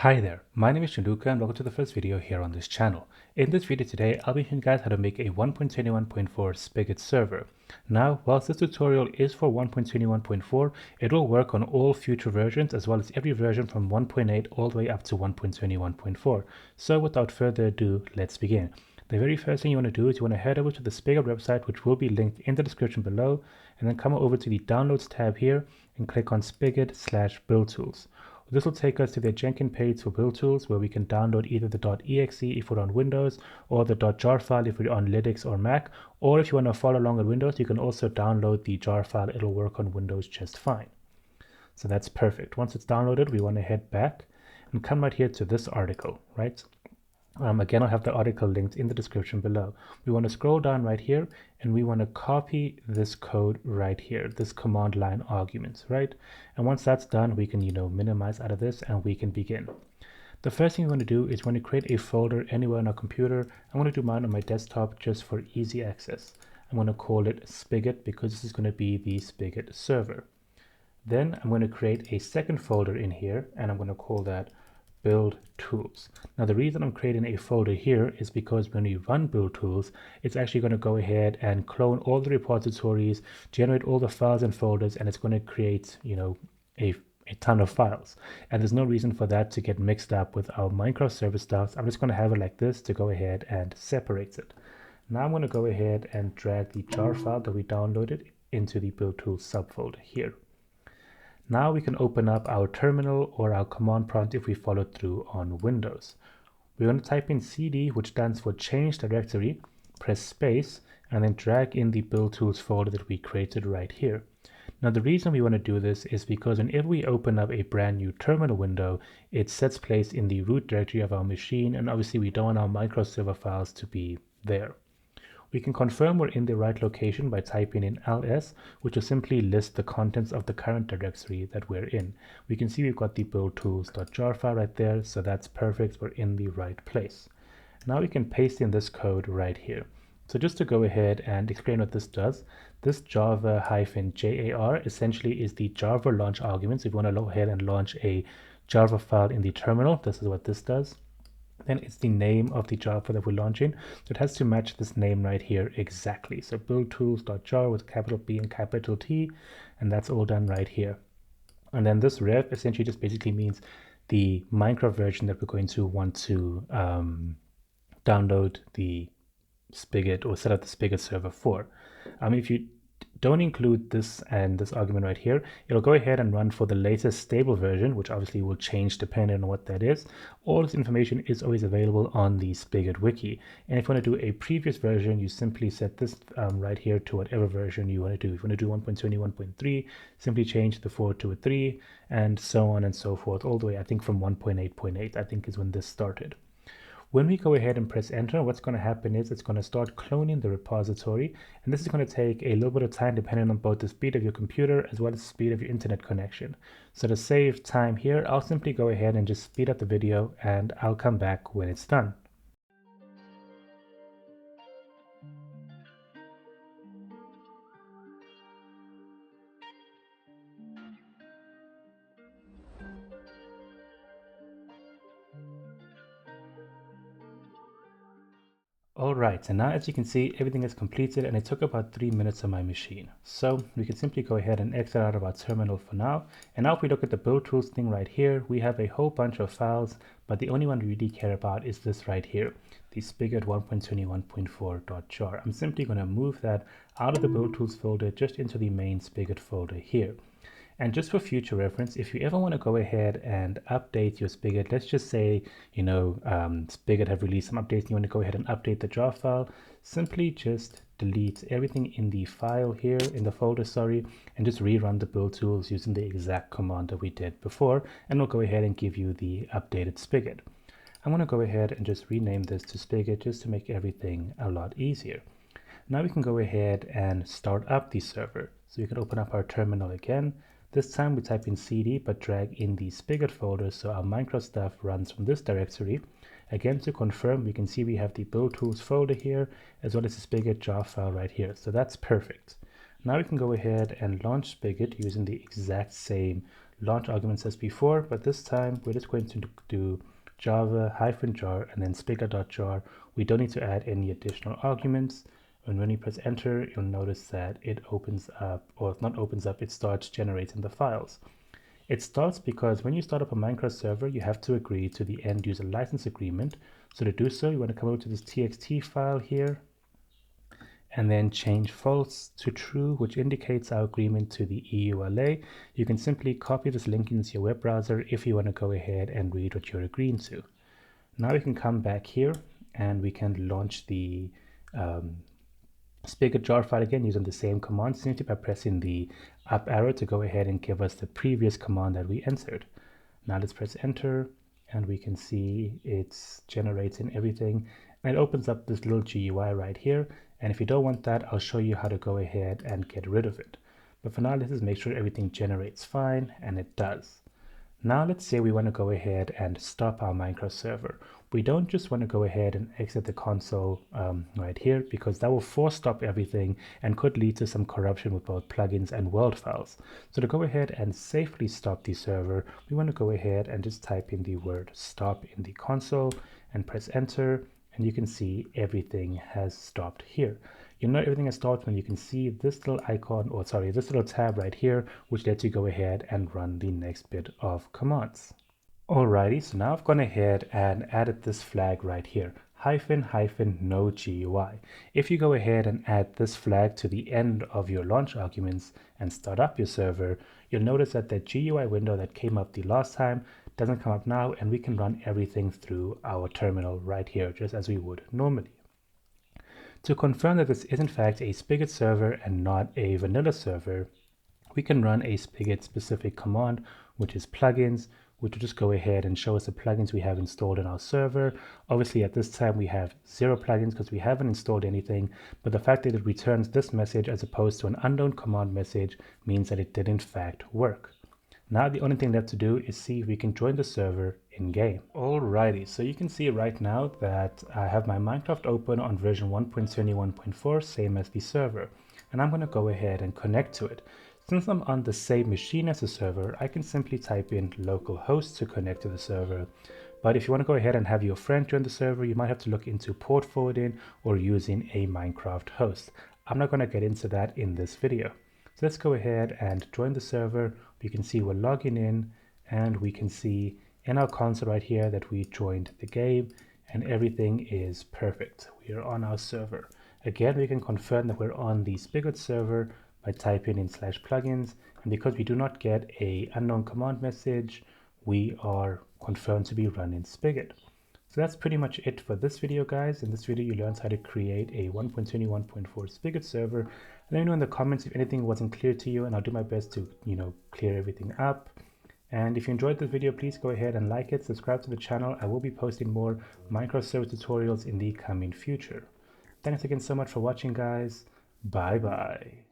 Hi there, my name is Chanduka and welcome to the first video here on this channel. In this video today, I'll be showing you guys how to make a 1.21.4 Spigot server. Now, whilst this tutorial is for 1.21.4, it will work on all future versions as well as every version from 1.8 all the way up to 1.21.4. So without further ado, let's begin. The very first thing you want to do is you want to head over to the Spigot website, which will be linked in the description below, and then come over to the Downloads tab here and click on Spigot/Build Tools. This will take us to the Jenkins page for build tools where we can download either the .exe if we're on Windows or the .jar file if we're on Linux or Mac, or if you want to follow along on Windows, you can also download the jar file. It'll work on Windows just fine. So that's perfect. Once it's downloaded, we want to head back and come right here to this article, right? Again, I'll have the article linked in the description below. We want to scroll down right here and we want to copy this code right here, this command line arguments, right? And once that's done, we can, minimize out of this and we can begin. The first thing we want to do is we want to create a folder anywhere on our computer. I want to do mine on my desktop just for easy access. I'm going to call it Spigot because this is going to be the Spigot server. Then I'm going to create a second folder in here and I'm going to call that build tools. Now the reason I'm creating a folder here is because when we run build tools, it's actually going to go ahead and clone all the repositories, generate all the files and folders, and it's going to create, a ton of files. And there's no reason for that to get mixed up with our Minecraft server stuff. So I'm just going to have it like this to go ahead and separate it. Now I'm going to go ahead and drag the jar file that we downloaded into the build tools subfolder here. Now we can open up our terminal or our command prompt if we follow through on Windows. We're going to type in cd, which stands for change directory, press space, and then drag in the build tools folder that we created right here. Now the reason we want to do this is because whenever we open up a brand new terminal window, it sets place in the root directory of our machine, and obviously we don't want our Minecraft server files to be there. We can confirm we're in the right location by typing in ls, which will simply list the contents of the current directory that we're in. We can see we've got the build tools.jar file right there, so that's perfect. We're in the right place. Now we can paste in this code right here. So just to go ahead and explain what this does, this java-jar essentially is the Java launch arguments. If you want to go ahead and launch a Java file in the terminal, this is what this does. Then it's the name of the Java that we're launching. So it has to match this name right here exactly. So build tools.jar with capital B and capital T, and that's all done right here. And then this ref essentially just basically means the Minecraft version that we're going to want to download the Spigot or set up the Spigot server for. If you don't include this and this argument right here, it'll go ahead and run for the latest stable version, which obviously will change depending on what that is. All this information is always available on the Spigot wiki. And if you want to do a previous version, you simply set this right here to whatever version you want to do. If you want to do 1.21.3, simply change the 4 to a 3, and so on and so forth, all the way, I think from 1.8.8, I think is when this started. When we go ahead and press enter, what's going to happen is it's going to start cloning the repository, and this is going to take a little bit of time depending on both the speed of your computer as well as the speed of your internet connection. So to save time here, I'll simply go ahead and just speed up the video and I'll come back when it's done. Alright, and now as you can see, everything is completed and it took about 3 minutes on my machine. So we can simply go ahead and exit out of our terminal for now. And now if we look at the build tools thing right here, we have a whole bunch of files, but the only one we really care about is this right here, the Spigot 1.21.4.jar. I'm simply going to move that out of the build tools folder just into the main Spigot folder here. And just for future reference, if you ever want to go ahead and update your Spigot, let's just say, Spigot have released some updates and you want to go ahead and update the jar file, simply just delete everything in the file here, in the folder, and just rerun the build tools using the exact command that we did before, and we'll go ahead and give you the updated Spigot. I'm going to go ahead and just rename this to Spigot just to make everything a lot easier. Now we can go ahead and start up the server. So we can open up our terminal again. This time we type in cd but drag in the Spigot folder so our Minecraft stuff runs from this directory. Again, to confirm, we can see we have the build tools folder here as well as the Spigot jar file right here. So that's perfect. Now we can go ahead and launch Spigot using the exact same launch arguments as before, but this time we're just going to do java -jar and then spigot.jar. We don't need to add any additional arguments. And when you press enter, you'll notice that it opens up, or not opens up, it starts generating the files. It starts because when you start up a Minecraft server, you have to agree to the end user license agreement. So to do so, you want to come over to this txt file here and then change false to true, which indicates our agreement to the EULA. You can simply copy this link into your web browser if you want to go ahead and read what you're agreeing to. Now we can come back here and we can launch the Spigot jar file again using the same command, simply by pressing the up arrow to go ahead and give us the previous command that we entered. Now let's press enter and we can see it's generating everything, and it opens up this little GUI right here. And if you don't want that, I'll show you how to go ahead and get rid of it. But for now, let's just make sure everything generates fine, and it does. Now let's say we want to go ahead and stop our Minecraft server. We don't just want to go ahead and exit the console right here, because that will force stop everything and could lead to some corruption with both plugins and world files. So to go ahead and safely stop the server, we want to go ahead and just type in the word stop in the console and press enter, and you can see everything has stopped here. You know everything has stopped when you can see this little icon, or sorry, this little tab right here, which lets you go ahead and run the next bit of commands. Alrighty, so now I've gone ahead and added this flag right here, --no GUI. If you go ahead and add this flag to the end of your launch arguments and start up your server, you'll notice that the GUI window that came up the last time doesn't come up now, and we can run everything through our terminal right here, just as we would normally. To confirm that this is in fact a Spigot server and not a vanilla server, we can run a Spigot specific command, which is plugins, which will just go ahead and show us the plugins we have installed in our server. Obviously at this time we have 0 plugins because we haven't installed anything, but the fact that it returns this message as opposed to an unknown command message means that it did in fact work. Now the only thing left to do is see if we can join the server in game. Alrighty, so you can see right now that I have my Minecraft open on version 1.21.4, same as the server, and I'm going to go ahead and connect to it. Since I'm on the same machine as the server, I can simply type in localhost to connect to the server. But if you want to go ahead and have your friend join the server, you might have to look into port forwarding or using a Minecraft host. I'm not going to get into that in this video. So let's go ahead and join the server. You can see we're logging in, and we can see in our console right here that we joined the game and everything is perfect. We are on our server. Again, we can confirm that we're on the Spigot server by typing in /plugins, and because we do not get a unknown command message, we are confirmed to be running Spigot. So that's pretty much it for this video, guys. In this video you learned how to create a 1.21.4 Spigot server. Let me know in the comments if anything wasn't clear to you, and I'll do my best to clear everything up. And if you enjoyed this video, please go ahead and like it, subscribe to the channel. I will be posting more Minecraft server tutorials in the coming future. Thanks again so much for watching, guys. Bye bye.